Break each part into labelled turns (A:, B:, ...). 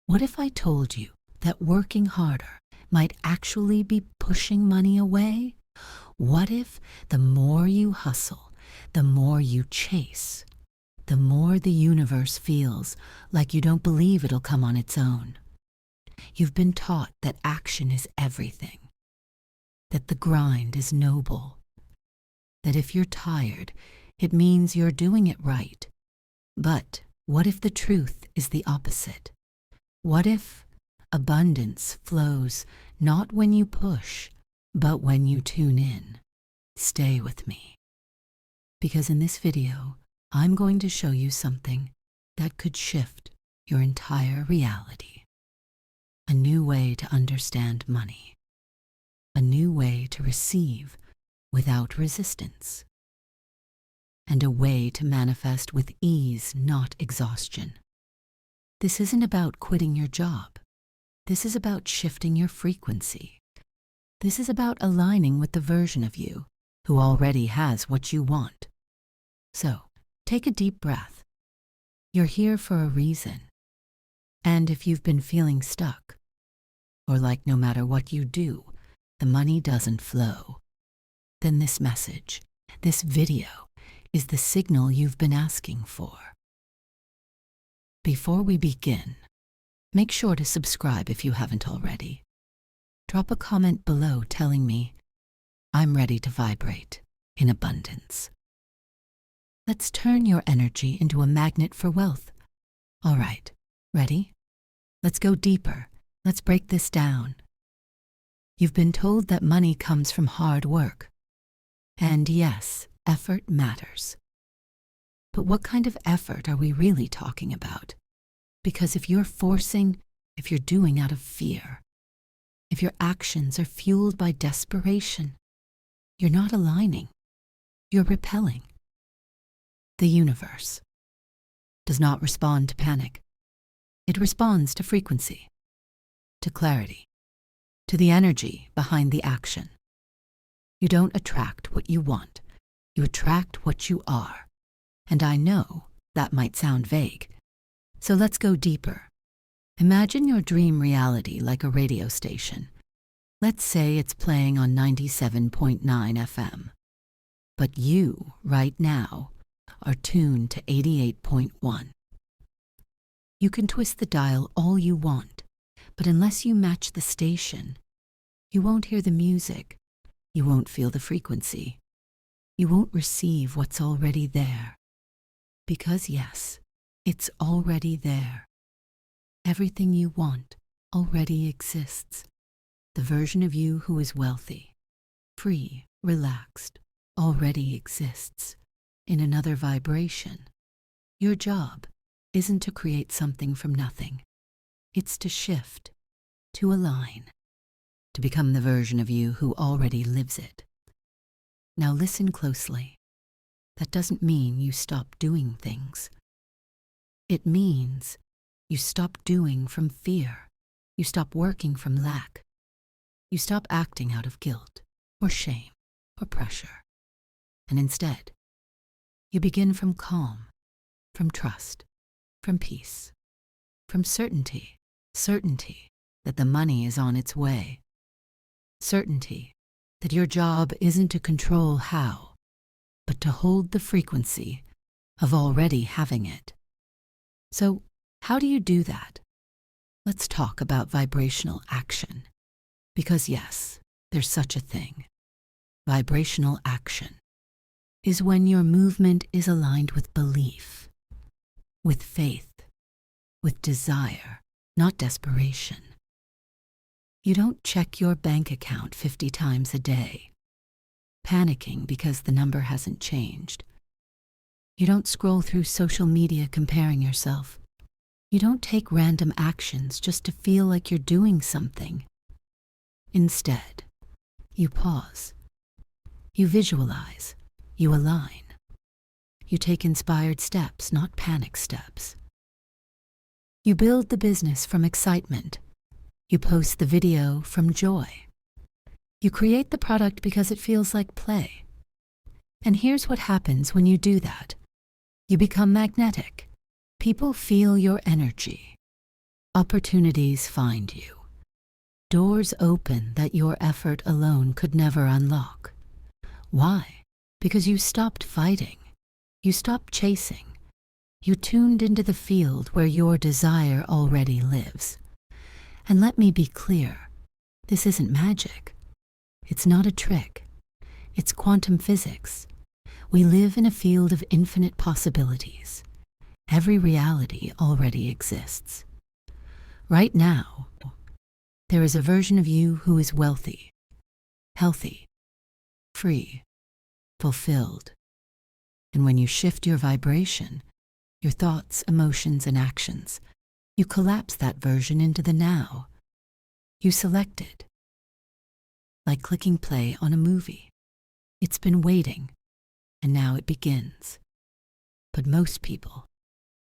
A: What if I told you that working harder might actually be pushing money away? What if the more you hustle, the more you chase, the more the universe feels like you don't believe it'll come on its own? You've been taught that action is everything, that the grind is noble, that if you're tired, it means you're doing it right. But what if the truth is the opposite? What if abundance flows not when you push, but when you tune in? Stay with me, because in this video, I'm going to show you something that could shift your entire reality. A new way to understand money. A new way to receive without resistance. And a way to manifest with ease, not exhaustion. This isn't about quitting your job. This is about shifting your frequency. This is about aligning with the version of you who already has what you want. So, take a deep breath. You're here for a reason. And if you've been feeling stuck, or like no matter what you do, the money doesn't flow, then this message, this video, is the signal you've been asking for. Before we begin, make sure to subscribe if you haven't already. Drop a comment below telling me, I'm ready to vibrate in abundance. Let's turn your energy into a magnet for wealth. All right, ready? Let's go deeper. Let's break this down. You've been told that money comes from hard work. And yes, effort matters. But what kind of effort are we really talking about? Because if you're forcing, if you're doing out of fear, if your actions are fueled by desperation, you're not aligning, you're repelling. The universe does not respond to panic. It responds to frequency, to clarity, to the energy behind the action. You don't attract what you want, you attract what you are. And I know that might sound vague. So let's go deeper. Imagine your dream reality like a radio station. Let's say it's playing on 97.9 FM. But you, right now, are tuned to 88.1. You can twist the dial all you want, but unless you match the station, you won't hear the music, you won't feel the frequency, you won't receive what's already there. Because yes, it's already there. Everything you want already exists. The version of you who is wealthy, free, relaxed, already exists in another vibration. Your job isn't to create something from nothing. It's to shift, to align, to become the version of you who already lives it. Now listen closely. That doesn't mean you stop doing things. It means you stop doing from fear. You stop working from lack. You stop acting out of guilt or shame or pressure. And instead, you begin from calm, from trust, from peace, from certainty that the money is on its way. Certainty that your job isn't to control how, but to hold the frequency of already having it. So, how do you do that? Let's talk about vibrational action. Because yes, there's such a thing. Vibrational action is when your movement is aligned with belief, with faith, with desire, not desperation. You don't check your bank account 50 times a day, panicking because the number hasn't changed. You don't scroll through social media comparing yourself. You don't take random actions just to feel like you're doing something. Instead, you pause. You visualize. You align. You take inspired steps, not panic steps. You build the business from excitement. You post the video from joy. You create the product because it feels like play. And here's what happens when you do that. You become magnetic. People feel your energy. Opportunities find you. Doors open that your effort alone could never unlock. Why? Because you stopped fighting. You stopped chasing. You tuned into the field where your desire already lives. And let me be clear, this isn't magic. It's not a trick. It's quantum physics. We live in a field of infinite possibilities. Every reality already exists. Right now, there is a version of you who is wealthy, healthy, free, fulfilled. And when you shift your vibration, your thoughts, emotions, and actions, you collapse that version into the now. You select it. Like clicking play on a movie. It's been waiting, and now it begins. But most people,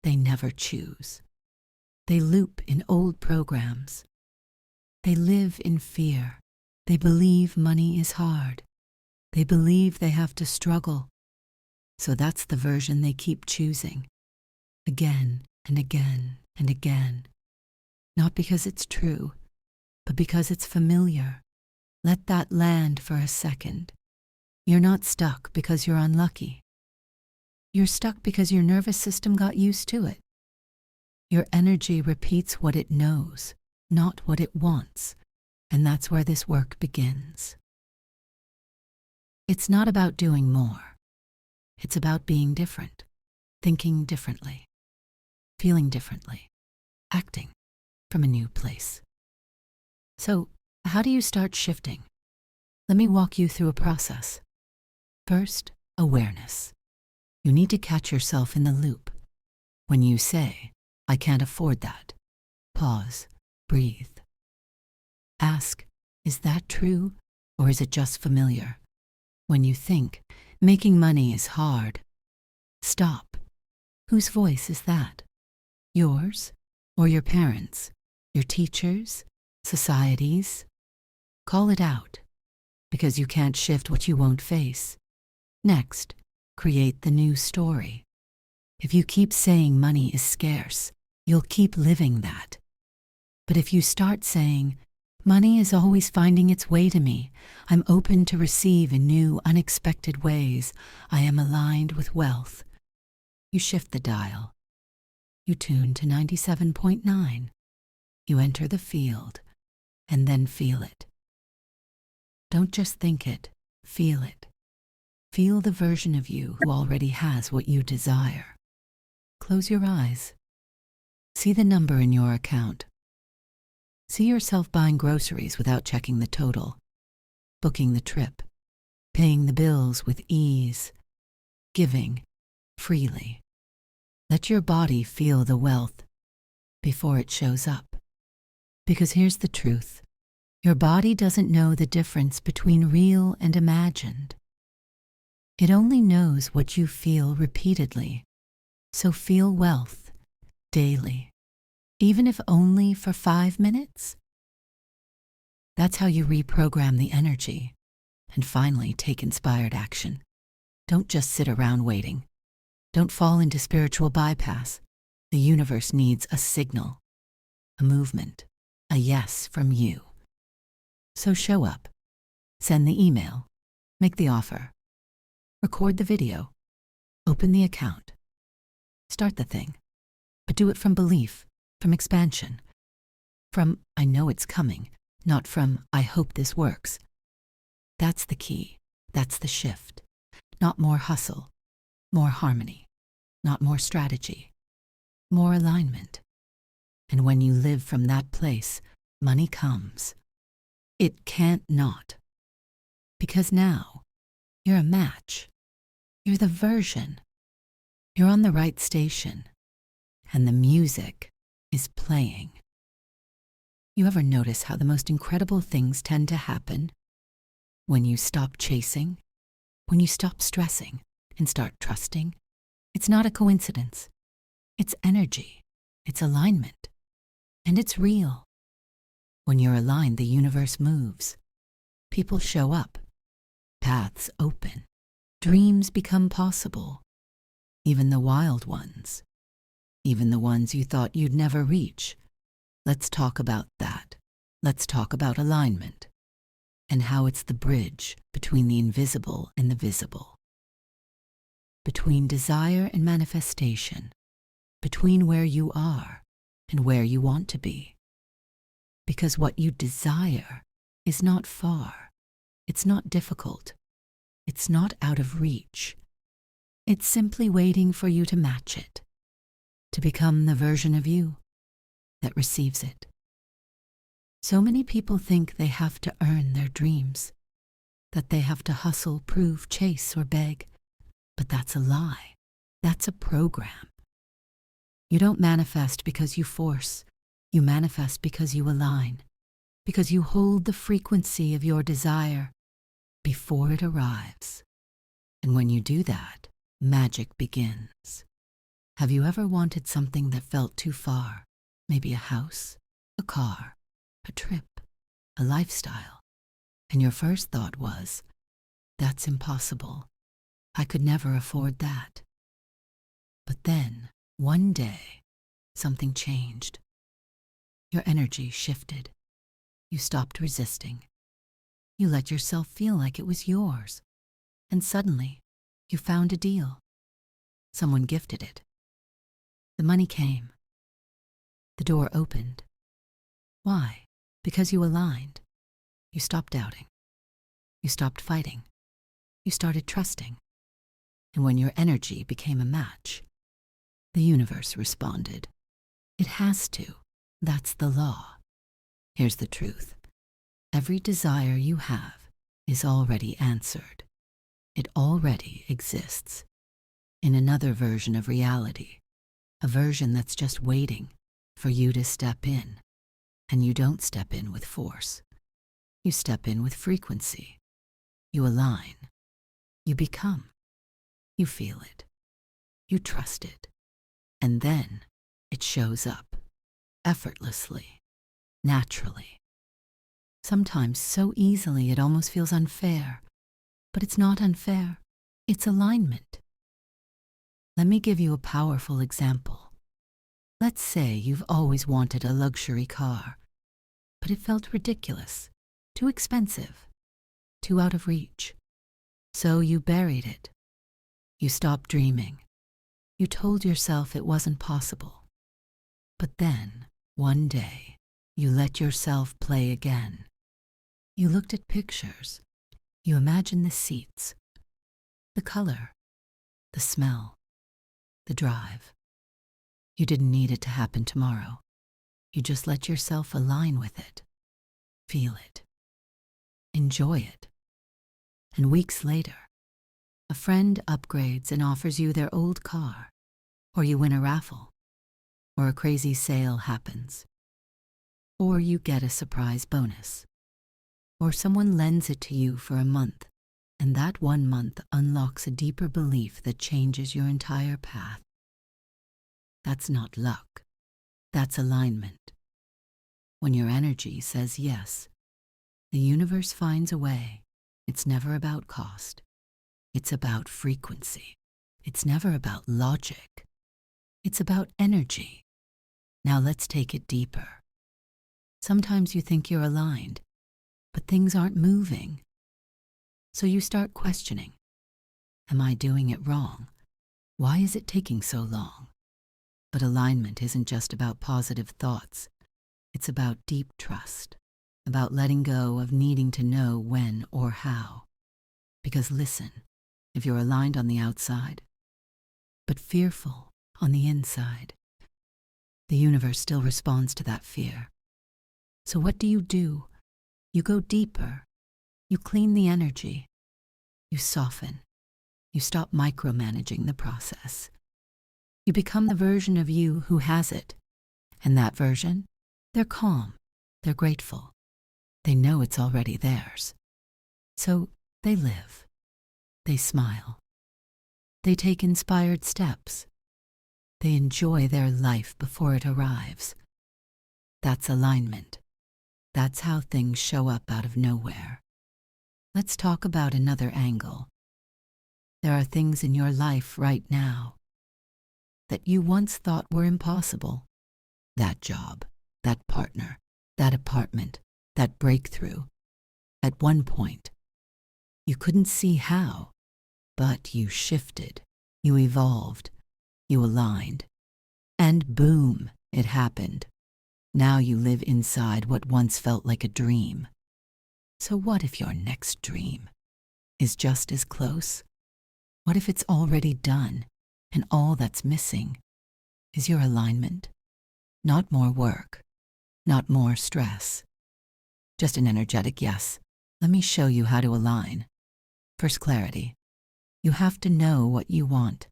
A: they never choose. They loop in old programs. They live in fear. They believe money is hard. They believe they have to struggle. So that's the version they keep choosing. Again and again and again. Not because it's true, but because it's familiar. Let that land for a second. You're not stuck because you're unlucky. You're stuck because your nervous system got used to it. Your energy repeats what it knows, not what it wants, and that's where this work begins. It's not about doing more. It's about being different, thinking differently, feeling differently, acting from a new place. So, how do you start shifting? Let me walk you through a process. First, awareness. You need to catch yourself in the loop. When you say, I can't afford that, pause, breathe. Ask, is that true, or is it just familiar? When you think, making money is hard, stop. Whose voice is that? Yours, or your parents, your teachers, societies? Call it out, because you can't shift what you won't face. Next, create the new story. If you keep saying money is scarce, you'll keep living that. But if you start saying, money is always finding its way to me, I'm open to receive in new, unexpected ways, I am aligned with wealth, you shift the dial. You tune to 97.9. You enter the field, and then feel it. Don't just think it, feel it. Feel the version of you who already has what you desire. Close your eyes. See the number in your account. See yourself buying groceries without checking the total, booking the trip, paying the bills with ease, giving freely. Let your body feel the wealth before it shows up. Because here's the truth. Your body doesn't know the difference between real and imagined. It only knows what you feel repeatedly. So feel wealth daily, even if only for 5 minutes. That's how you reprogram the energy and finally take inspired action. Don't just sit around waiting. Don't fall into spiritual bypass. The universe needs a signal, a movement, a yes from you. So show up, send the email, make the offer, record the video, open the account. Start the thing, but do it from belief, from expansion, from I know it's coming, not from I hope this works. That's the key. That's the shift. Not more hustle, more harmony, not more strategy, more alignment. And when you live from that place, money comes. It can't not. Because now, you're a match. You're the version. You're on the right station, and the music is playing. You ever notice how the most incredible things tend to happen when you stop chasing, when you stop stressing and start trusting? It's not a coincidence. It's energy. It's alignment. And it's real. When you're aligned, the universe moves. People show up. Paths open. Dreams become possible. Even the wild ones. Even the ones you thought you'd never reach. Let's talk about that. Let's talk about alignment and how it's the bridge between the invisible and the visible, between desire and manifestation, between where you are and where you want to be. Because what you desire is not far, it's not difficult, it's not out of reach. It's simply waiting for you to match it, to become the version of you that receives it. So many people think they have to earn their dreams, that they have to hustle, prove, chase, or beg. But that's a lie. That's a program. You don't manifest because you force. You manifest because you align, because you hold the frequency of your desire before it arrives. And when you do that, magic begins. Have you ever wanted something that felt too far? Maybe a house, a car, a trip, a lifestyle. And your first thought was, that's impossible. I could never afford that. But then, one day, something changed. Your energy shifted. You stopped resisting. You let yourself feel like it was yours. And suddenly, you found a deal. Someone gifted it. The money came. The door opened. Why? Because you aligned. You stopped doubting. You stopped fighting. You started trusting. And when your energy became a match, the universe responded. It has to. That's the law. Here's the truth. Every desire you have is already answered. It already exists. In another version of reality, a version that's just waiting for you to step in. And you don't step in with force. You step in with frequency. You align. You become. You feel it. You trust it. And then it shows up, effortlessly, naturally. Sometimes so easily it almost feels unfair. But it's not unfair. It's alignment. Let me give you a powerful example. Let's say you've always wanted a luxury car, but it felt ridiculous, too expensive, too out of reach. So you buried it. You stopped dreaming. You told yourself it wasn't possible. But then, one day, you let yourself play again. You looked at pictures. You imagined the seats, the color, the smell, the drive. You didn't need it to happen tomorrow. You just let yourself align with it. Feel it. Enjoy it. And weeks later, a friend upgrades and offers you their old car, or you win a raffle, or a crazy sale happens, or you get a surprise bonus, or someone lends it to you for a month, and that 1 month unlocks a deeper belief that changes your entire path. That's not luck. That's alignment. When your energy says yes, the universe finds a way. It's never about cost. It's about frequency. It's never about logic. It's about energy. Now let's take it deeper. Sometimes you think you're aligned, but things aren't moving. So you start questioning. Am I doing it wrong? Why is it taking so long? But alignment isn't just about positive thoughts. It's about deep trust, about letting go of needing to know when or how. Because listen, if you're aligned on the outside, but fearful on the inside, the universe still responds to that fear. So what do? You go deeper. You clean the energy. You soften. You stop micromanaging the process. You become the version of you who has it. And that version, they're calm. They're grateful. They know it's already theirs. So they live. They smile. They take inspired steps. They enjoy their life before it arrives. That's alignment. That's how things show up out of nowhere. Let's talk about another angle. There are things in your life right now that you once thought were impossible. That job, that partner, that apartment, that breakthrough. At one point, you couldn't see how, but you shifted, you evolved, you aligned. And boom, it happened. Now you live inside what once felt like a dream. So what if your next dream is just as close? What if it's already done and all that's missing is your alignment? Not more work, not more stress. Just an energetic yes. Let me show you how to align. First, clarity. You have to know what you want.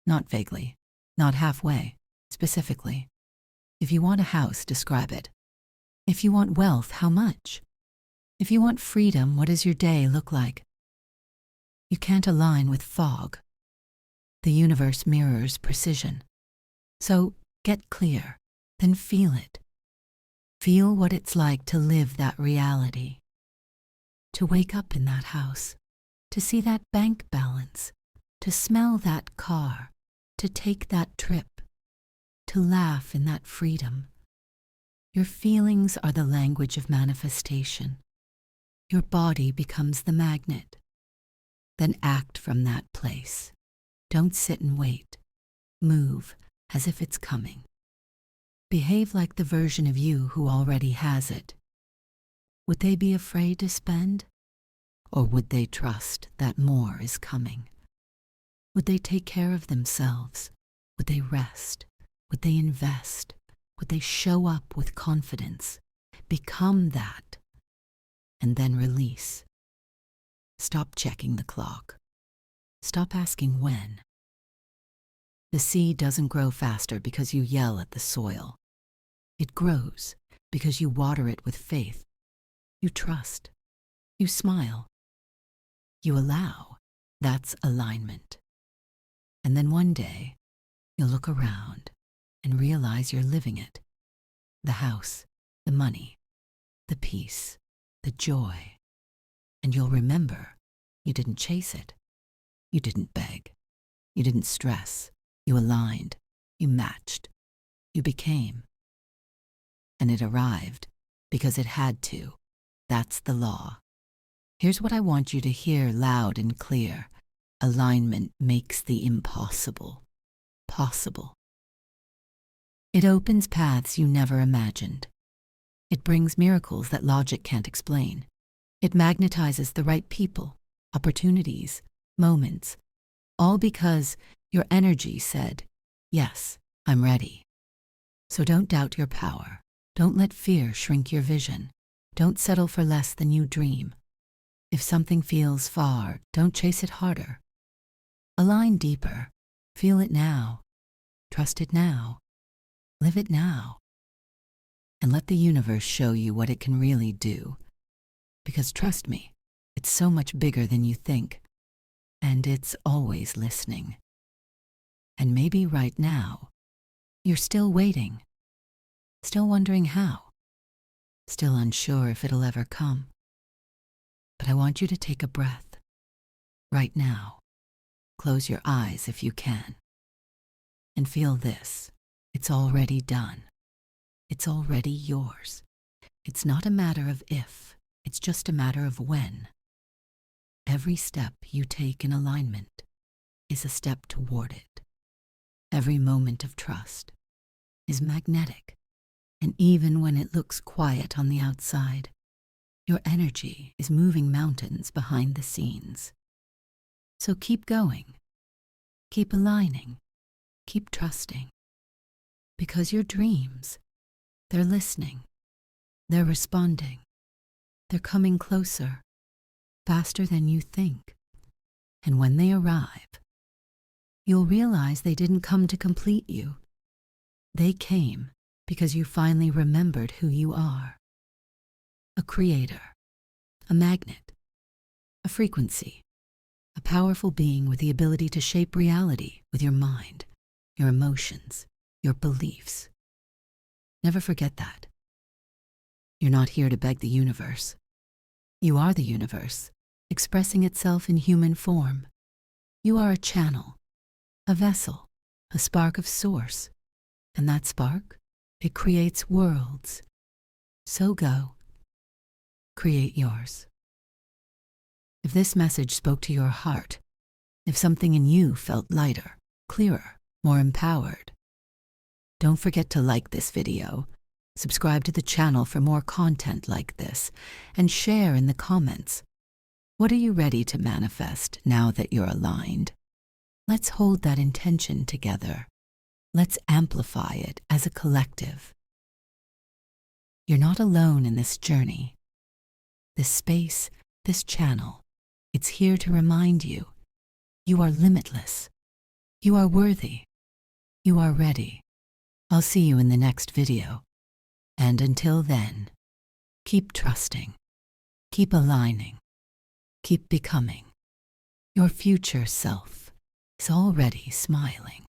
A: Not vaguely, not halfway, specifically. If you want a house, describe it. If you want wealth, how much? If you want freedom, what does your day look like? You can't align with fog. The universe mirrors precision. So get clear, then feel it. Feel what it's like to live that reality. To wake up in that house, to see that bank balance, to smell that car, to take that trip, to laugh in that freedom. Your feelings are the language of manifestation. Your body becomes the magnet. Then act from that place. Don't sit and wait. Move as if it's coming. Behave like the version of you who already has it. Would they be afraid to spend? Or would they trust that more is coming? Would they take care of themselves? Would they rest? Would they invest? Would they show up with confidence? Become that. And then release. Stop checking the clock. Stop asking when. The seed doesn't grow faster because you yell at the soil. It grows because you water it with faith. You trust. You smile. You allow. That's alignment. And then one day, you'll look around and realize you're living it. The house, the money, the peace, the joy. And you'll remember you didn't chase it. You didn't beg. You didn't stress. You aligned. You matched. You became. And it arrived because it had to. That's the law. Here's what I want you to hear loud and clear. Alignment makes the impossible possible. It opens paths you never imagined. It brings miracles that logic can't explain. It magnetizes the right people, opportunities, moments, all because your energy said, yes, I'm ready. So don't doubt your power. Don't let fear shrink your vision. Don't settle for less than you dream. If something feels far, don't chase it harder. Align deeper. Feel it now. Trust it now. Live it now. And let the universe show you what it can really do. Because trust me, it's so much bigger than you think. And it's always listening. And maybe right now, you're still waiting. Still wondering how. Still unsure if it'll ever come. But I want you to take a breath. Right now. Close your eyes if you can. And feel this. It's already done. It's already yours. It's not a matter of if. It's just a matter of when. Every step you take in alignment is a step toward it. Every moment of trust is magnetic. And even when it looks quiet on the outside, your energy is moving mountains behind the scenes. So keep going. Keep aligning. Keep trusting. Because your dreams, they're listening. They're responding. They're coming closer, faster than you think. And when they arrive, you'll realize they didn't come to complete you. They came because you finally remembered who you are. A creator, a magnet, a frequency, a powerful being with the ability to shape reality with your mind, your emotions, your beliefs. Never forget that. You're not here to beg the universe. You are the universe, expressing itself in human form. You are a channel, a vessel, a spark of source. And that spark It creates worlds. So go, create yours. If this message spoke to your heart, if something in you felt lighter, clearer, more empowered, don't forget to like this video, subscribe to the channel for more content like this, and share in the comments. What are you ready to manifest now that you're aligned? Let's hold that intention together. Let's amplify it as a collective. You're not alone in this journey. This space, this channel, it's here to remind you, you are limitless. You are worthy. You are ready. I'll see you in the next video. And until then, keep trusting, keep aligning, keep becoming. Your future self is already smiling.